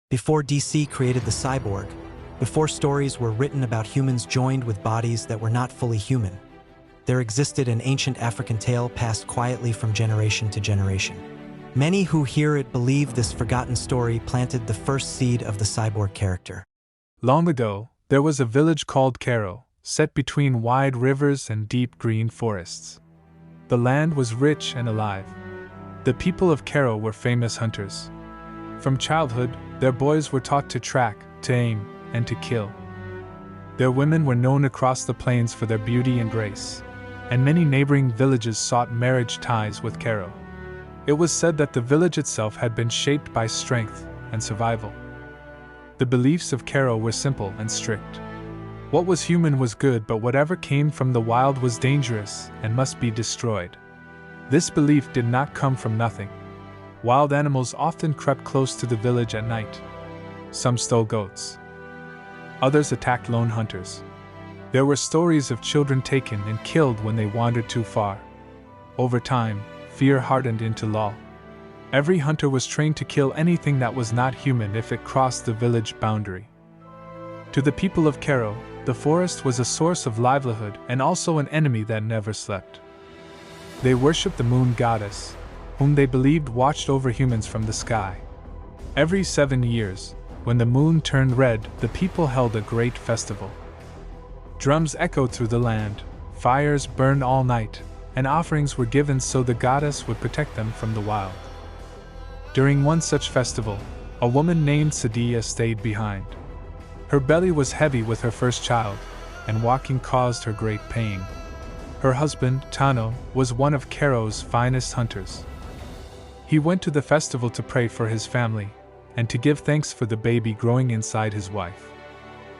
Before DC created the cyborg, before stories were written about humans joined with bodies that were not fully human, there existed an ancient African tale passed quietly from generation to generation. Many who hear it believe this forgotten story planted the first seed of the cyborg character. Long ago, there was a village called Kolo, set between wide rivers and deep green forests. The land was rich and alive. The people of Kolo were famous hunters. From childhood, their boys were taught to track, to aim, and to kill. Their women were known across the plains for their beauty and grace, and many neighboring villages sought marriage ties with Kolo. It was said that the village itself had been shaped by strength and survival. The beliefs of Kolo were simple and strict. What was human was good, but whatever came from the wild was dangerous and must be destroyed. This belief did not come from nothing. Wild animals often crept close to the village at night. Some stole goats. Others attacked lone hunters. There were stories of children taken and killed when they wandered too far. Over time, fear hardened into law. Every hunter was trained to kill anything that was not human if it crossed the village boundary. To the people of Kolo, the forest was a source of livelihood and also an enemy that never slept. They worshipped the moon goddess, whom they believed watched over humans from the sky. Every 7 years, when the moon turned red, the people held a great festival. Drums echoed through the land, fires burned all night, and offerings were given so the goddess would protect them from the wild. During one such festival, a woman named Sadia stayed behind. Her belly was heavy with her first child, and walking caused her great pain. Her husband, Tano, was one of Kolo's finest hunters. He went to the festival to pray for his family, and to give thanks for the baby growing inside his wife.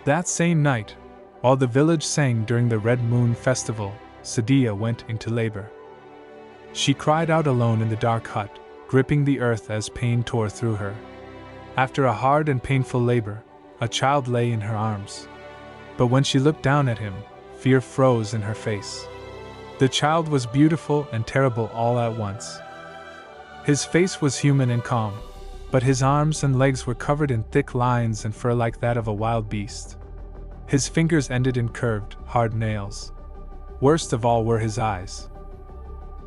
That same night, while the village sang during the Red Moon Festival, Sadia went into labor. She cried out alone in the dark hut, gripping the earth as pain tore through her. After a hard and painful labor, a child lay in her arms. But when she looked down at him, fear froze in her face. The child was beautiful and terrible all at once. His face was human and calm, but his arms and legs were covered in thick lines and fur like that of a wild beast. His fingers ended in curved, hard nails. Worst of all were his eyes.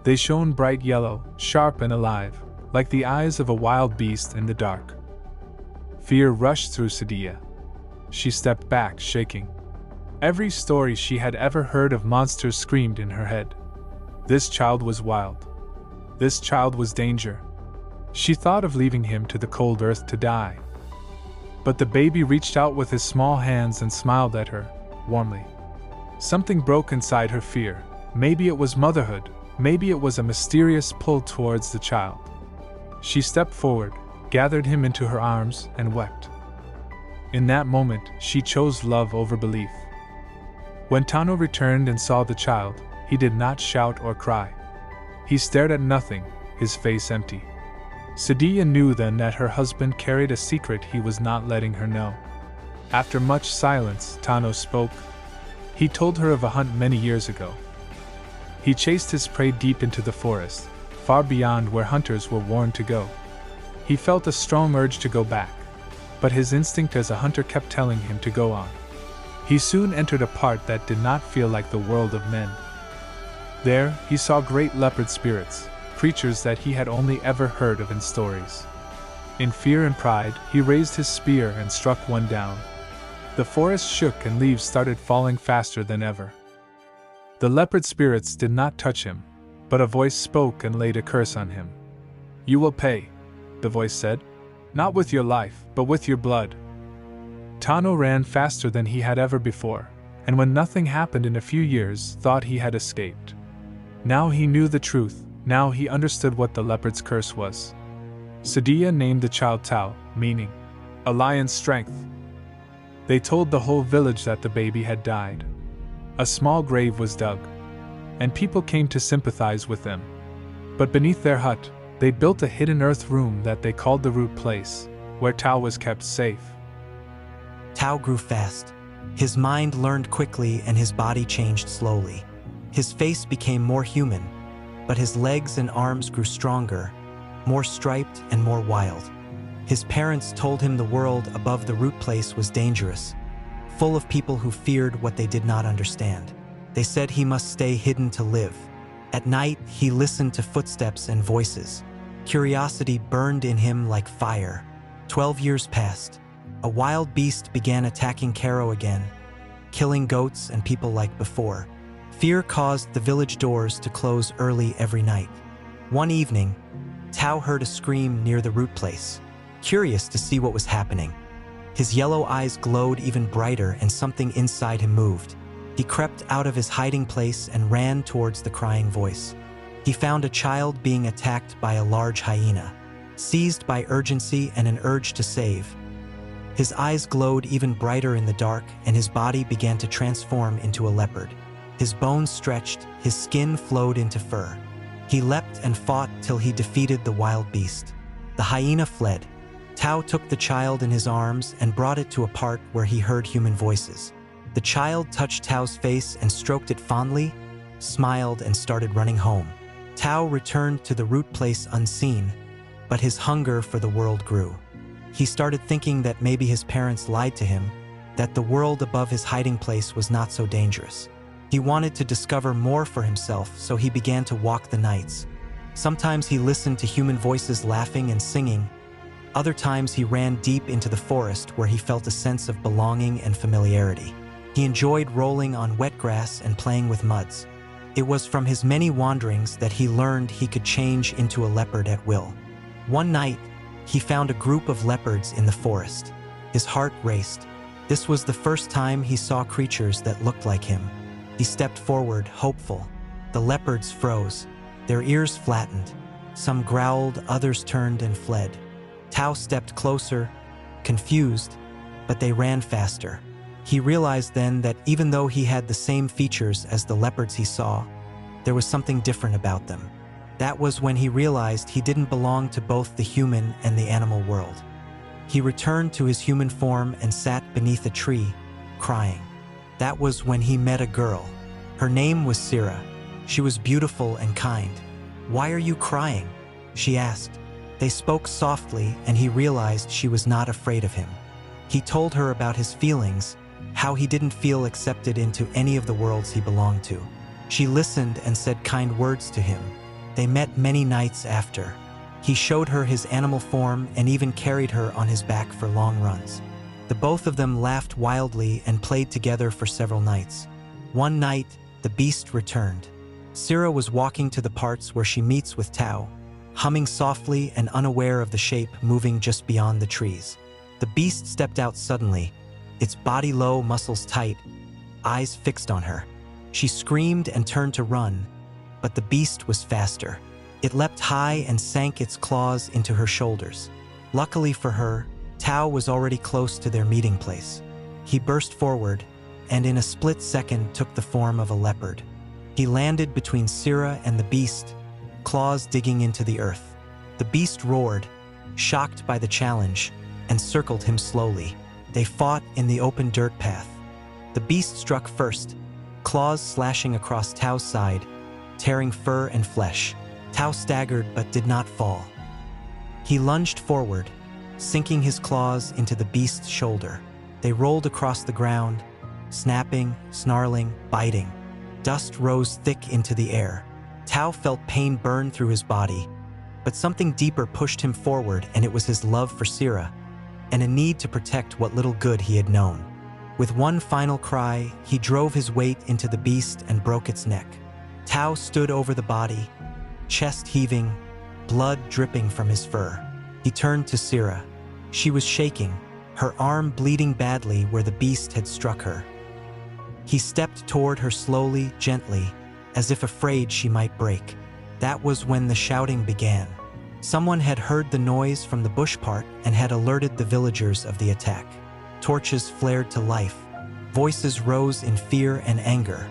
They shone bright yellow, sharp and alive, like the eyes of a wild beast in the dark. Fear rushed through Sadia. She stepped back, shaking. Every story she had ever heard of monsters screamed in her head. This child was wild. This child was danger. She thought of leaving him to the cold earth to die. But the baby reached out with his small hands and smiled at her, warmly. Something broke inside her fear. Maybe it was motherhood, maybe it was a mysterious pull towards the child. She stepped forward, gathered him into her arms, and wept. In that moment, she chose love over belief. When Tano returned and saw the child, he did not shout or cry. He stared at nothing, his face empty. Sadia knew then that her husband carried a secret he was not letting her know. After much silence, Tano spoke. He told her of a hunt many years ago. He chased his prey deep into the forest, far beyond where hunters were warned to go. He felt a strong urge to go back, but his instinct as a hunter kept telling him to go on. He soon entered a part that did not feel like the world of men. There, he saw great leopard spirits, creatures that he had only ever heard of in stories. In fear and pride, he raised his spear and struck one down. The forest shook and leaves started falling faster than ever. The leopard spirits did not touch him, but a voice spoke and laid a curse on him. "You will pay," the voice said. "Not with your life, but with your blood." Tano ran faster than he had ever before, and when nothing happened in a few years, thought he had escaped. Now he knew the truth, now he understood what the leopard's curse was. Sadia named the child Tao, meaning a lion's strength. They told the whole village that the baby had died. A small grave was dug, and people came to sympathize with them. But beneath their hut, they built a hidden earth room that they called the root place, where Tao was kept safe. Tao grew fast. His mind learned quickly and his body changed slowly. His face became more human, but his legs and arms grew stronger, more striped and more wild. His parents told him the world above the root place was dangerous, full of people who feared what they did not understand. They said he must stay hidden to live. At night, he listened to footsteps and voices. Curiosity burned in him like fire. 12 years passed. A wild beast began attacking Kolo again, killing goats and people like before. Fear caused the village doors to close early every night. One evening, Tao heard a scream near the root place. Curious to see what was happening, his yellow eyes glowed even brighter and something inside him moved. He crept out of his hiding place and ran towards the crying voice. He found a child being attacked by a large hyena. Seized by urgency and an urge to save, his eyes glowed even brighter in the dark and his body began to transform into a leopard. His bones stretched, his skin flowed into fur. He leapt and fought till he defeated the wild beast. The hyena fled. Tao took the child in his arms and brought it to a part where he heard human voices. The child touched Tao's face and stroked it fondly, smiled and started running home. Tao returned to the root place unseen, but his hunger for the world grew. He started thinking that maybe his parents lied to him, that the world above his hiding place was not so dangerous. He wanted to discover more for himself, so he began to walk the nights. Sometimes he listened to human voices laughing and singing. Other times he ran deep into the forest where he felt a sense of belonging and familiarity. He enjoyed rolling on wet grass and playing with muds. It was from his many wanderings that he learned he could change into a leopard at will. One night, he found a group of leopards in the forest. His heart raced. This was the first time he saw creatures that looked like him. He stepped forward, hopeful. The leopards froze. Their ears flattened. Some growled, others turned and fled. Tao stepped closer, confused, but they ran faster. He realized then that even though he had the same features as the leopards he saw, there was something different about them. That was when he realized he didn't belong to both the human and the animal world. He returned to his human form and sat beneath a tree, crying. That was when he met a girl. Her name was Sira. She was beautiful and kind. "Why are you crying?" she asked. They spoke softly, and he realized she was not afraid of him. He told her about his feelings, how he didn't feel accepted into any of the worlds he belonged to. She listened and said kind words to him. They met many nights after. He showed her his animal form and even carried her on his back for long runs. The both of them laughed wildly and played together for several nights. One night, the beast returned. Sira was walking to the parts where she meets with Tao, humming softly and unaware of the shape moving just beyond the trees. The beast stepped out suddenly, its body low, muscles tight, eyes fixed on her. She screamed and turned to run, but the beast was faster. It leapt high and sank its claws into her shoulders. Luckily for her, Tao was already close to their meeting place. He burst forward, and in a split second took the form of a leopard. He landed between Sira and the beast, claws digging into the earth. The beast roared, shocked by the challenge, and circled him slowly. They fought in the open dirt path. The beast struck first, claws slashing across Tao's side, tearing fur and flesh. Tao staggered but did not fall. He lunged forward, sinking his claws into the beast's shoulder. They rolled across the ground, snapping, snarling, biting. Dust rose thick into the air. Tao felt pain burn through his body, but something deeper pushed him forward, and it was his love for Sira, and a need to protect what little good he had known. With one final cry, he drove his weight into the beast and broke its neck. Tao stood over the body, chest heaving, blood dripping from his fur. He turned to Sira. She was shaking, her arm bleeding badly where the beast had struck her. He stepped toward her slowly, gently, as if afraid she might break. That was when the shouting began. Someone had heard the noise from the bush part and had alerted the villagers of the attack. Torches flared to life. Voices rose in fear and anger.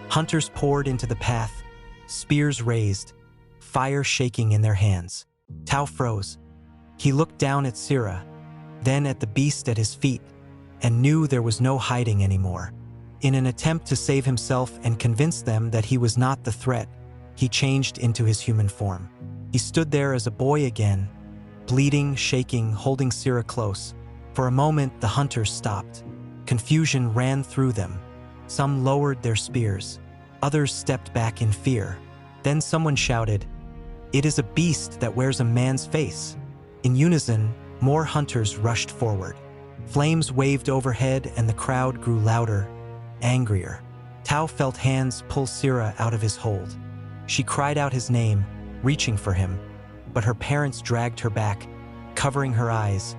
Hunters poured into the path, spears raised, fire shaking in their hands. Tao froze. He looked down at Sira, then at the beast at his feet, and knew there was no hiding anymore. In an attempt to save himself and convince them that he was not the threat, he changed into his human form. He stood there as a boy again, bleeding, shaking, holding Sira close. For a moment, the hunters stopped. Confusion ran through them. Some lowered their spears. Others stepped back in fear. Then someone shouted, "It is a beast that wears a man's face." In unison, more hunters rushed forward. Flames waved overhead and the crowd grew louder, angrier. Tao felt hands pull Sira out of his hold. She cried out his name, reaching for him, but her parents dragged her back, covering her eyes,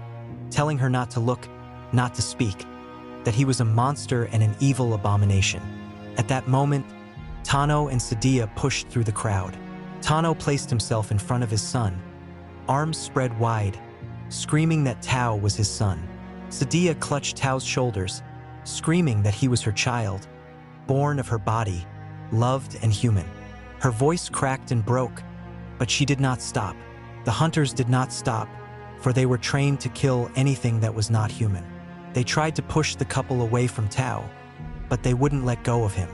telling her not to look, not to speak, that he was a monster and an evil abomination. At that moment, Tano and Sadia pushed through the crowd. Tano placed himself in front of his son, arms spread wide, screaming that Tao was his son. Sadia clutched Tao's shoulders, screaming that he was her child, born of her body, loved and human. Her voice cracked and broke, but she did not stop. The hunters did not stop, for they were trained to kill anything that was not human. They tried to push the couple away from Tao, but they wouldn't let go of him.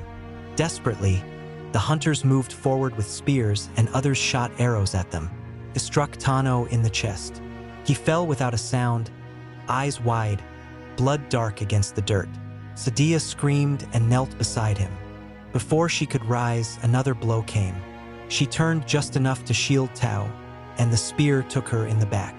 Desperately, the hunters moved forward with spears and others shot arrows at them. It struck Tano in the chest. He fell without a sound, eyes wide, blood dark against the dirt. Sadia screamed and knelt beside him. Before she could rise, another blow came. She turned just enough to shield Tao, and the spear took her in the back.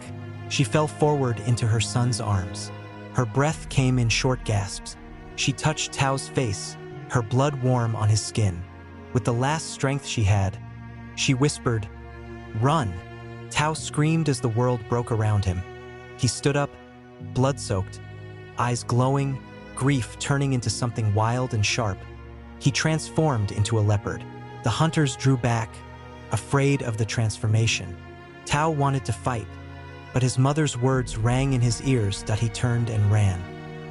She fell forward into her son's arms. Her breath came in short gasps. She touched Tao's face, her blood warm on his skin. With the last strength she had, she whispered, "Run!" Tao screamed as the world broke around him. He stood up, blood-soaked, eyes glowing, grief turning into something wild and sharp. He transformed into a leopard. The hunters drew back, afraid of the transformation. Tao wanted to fight, but his mother's words rang in his ears that he turned and ran.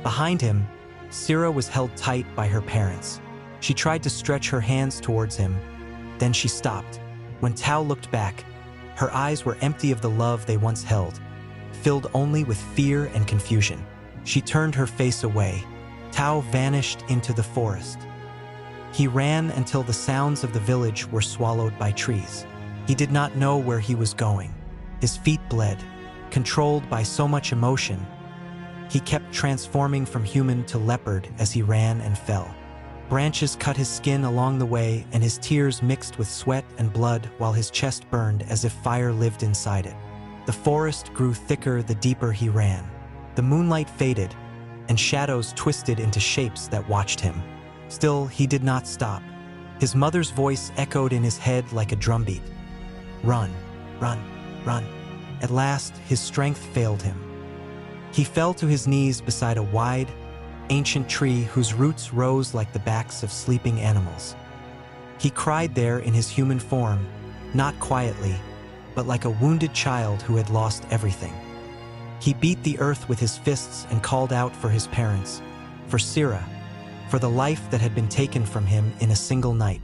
Behind him, Sira was held tight by her parents. She tried to stretch her hands towards him, then she stopped. When Tao looked back, her eyes were empty of the love they once held, filled only with fear and confusion. She turned her face away. Tao vanished into the forest. He ran until the sounds of the village were swallowed by trees. He did not know where he was going. His feet bled, controlled by so much emotion. He kept transforming from human to leopard as he ran and fell. Branches cut his skin along the way, and his tears mixed with sweat and blood while his chest burned as if fire lived inside it. The forest grew thicker the deeper he ran. The moonlight faded, and shadows twisted into shapes that watched him. Still, he did not stop. His mother's voice echoed in his head like a drumbeat. "Run, run, run." At last, his strength failed him. He fell to his knees beside a wide, ancient tree whose roots rose like the backs of sleeping animals. He cried there in his human form, not quietly, but like a wounded child who had lost everything. He beat the earth with his fists and called out for his parents, for Sira, for the life that had been taken from him in a single night.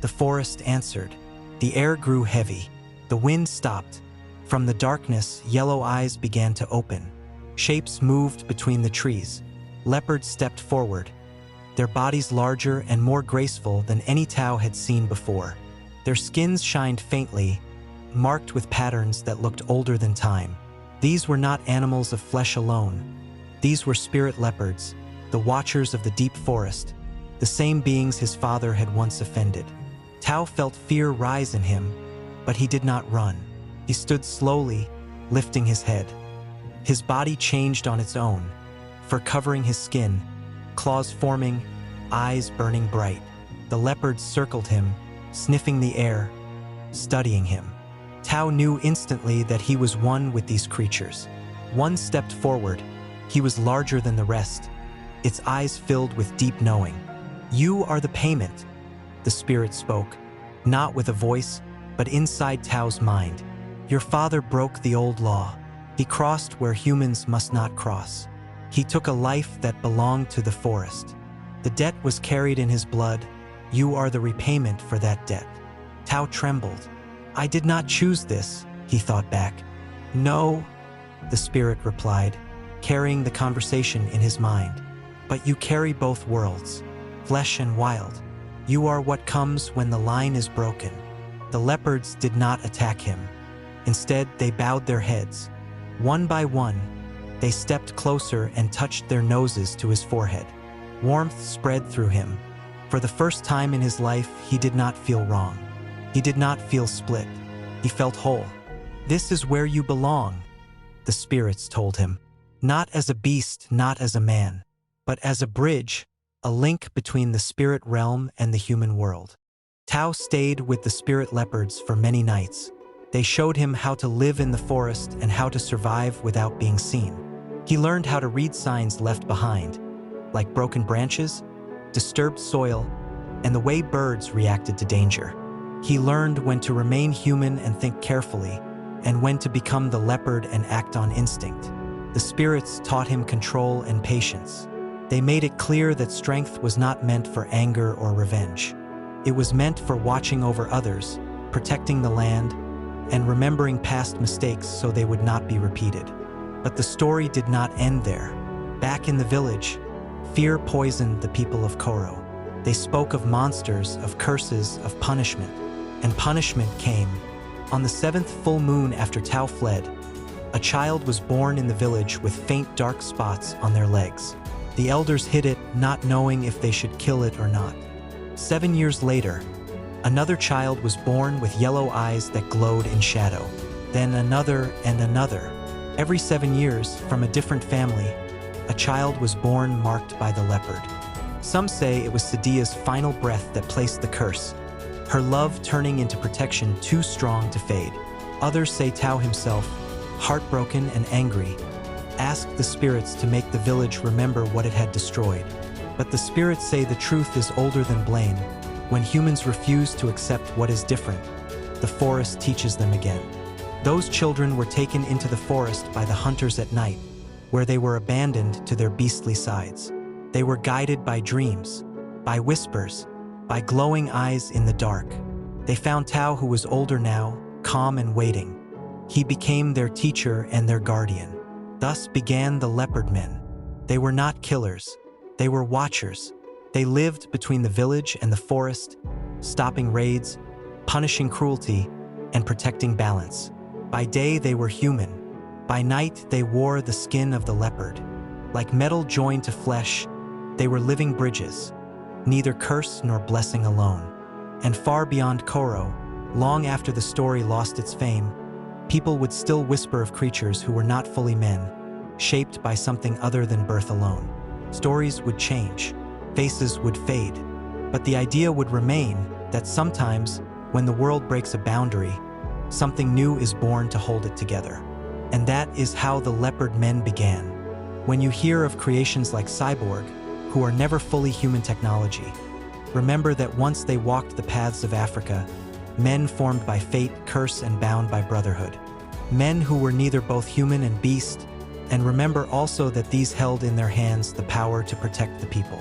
The forest answered. The air grew heavy. The wind stopped. From the darkness, yellow eyes began to open. Shapes moved between the trees. Leopards stepped forward, their bodies larger and more graceful than any Tao had seen before. Their skins shined faintly, marked with patterns that looked older than time. These were not animals of flesh alone. These were spirit leopards, the watchers of the deep forest, the same beings his father had once offended. Tao felt fear rise in him, but he did not run. He stood slowly, lifting his head. His body changed on its own, fur covering his skin, claws forming, eyes burning bright. The leopards circled him, sniffing the air, studying him. Tao knew instantly that he was one with these creatures. One stepped forward. He was larger than the rest, its eyes filled with deep knowing. "You are the payment," the spirit spoke, not with a voice, but inside Tao's mind. "Your father broke the old law. He crossed where humans must not cross. He took a life that belonged to the forest. The debt was carried in his blood. You are the repayment for that debt." Tao trembled. "I did not choose this," he thought back. "No," the spirit replied, carrying the conversation in his mind. "But you carry both worlds, flesh and wild. You are what comes when the line is broken." The leopards did not attack him. Instead, they bowed their heads, One by one, they stepped closer and touched their noses to his forehead. Warmth spread through him. For the first time in his life, he did not feel wrong. He did not feel split. He felt whole. "This is where you belong," the spirits told him. Not as a beast, not as a man, but as a bridge, a link between the spirit realm and the human world. Tao stayed with the spirit leopards for many nights. They showed him how to live in the forest and how to survive without being seen. He learned how to read signs left behind, like broken branches, disturbed soil, and the way birds reacted to danger. He learned when to remain human and think carefully, and when to become the leopard and act on instinct. The spirits taught him control and patience. They made it clear that strength was not meant for anger or revenge. It was meant for watching over others, protecting the land, and remembering past mistakes so they would not be repeated. But the story did not end there. Back in the village, fear poisoned the people of Kolo. They spoke of monsters, of curses, of punishment. And punishment came. On the 7th full moon after Tao fled, a child was born in the village with faint dark spots on their legs. The elders hid it, not knowing if they should kill it or not. 7 years later, another child was born with yellow eyes that glowed in shadow. Then another and another. Every 7 years, from a different family, a child was born marked by the leopard. Some say it was Sadia's final breath that placed the curse, her love turning into protection too strong to fade. Others say Tao himself, heartbroken and angry, asked the spirits to make the village remember what it had destroyed. But the spirits say the truth is older than blame. When humans refuse to accept what is different, the forest teaches them again. Those children were taken into the forest by the hunters at night, where they were abandoned to their beastly sides. They were guided by dreams, by whispers, by glowing eyes in the dark. They found Tao, who was older now, calm and waiting. He became their teacher and their guardian. Thus began the Leopard Men. They were not killers. They were watchers. They lived between the village and the forest, stopping raids, punishing cruelty, and protecting balance. By day they were human. By night they wore the skin of the leopard. Like metal joined to flesh, they were living bridges, neither curse nor blessing alone. And far beyond Kolo, long after the story lost its fame, people would still whisper of creatures who were not fully men, shaped by something other than birth alone. Stories would change, faces would fade, but the idea would remain that sometimes, when the world breaks a boundary, something new is born to hold it together. And that is how the Leopard Men began. When you hear of creations like Cyborg, who are never fully human technology, remember that once they walked the paths of Africa, men formed by fate, curse, and bound by brotherhood. Men who were neither both human and beast, and remember also that these held in their hands the power to protect the people.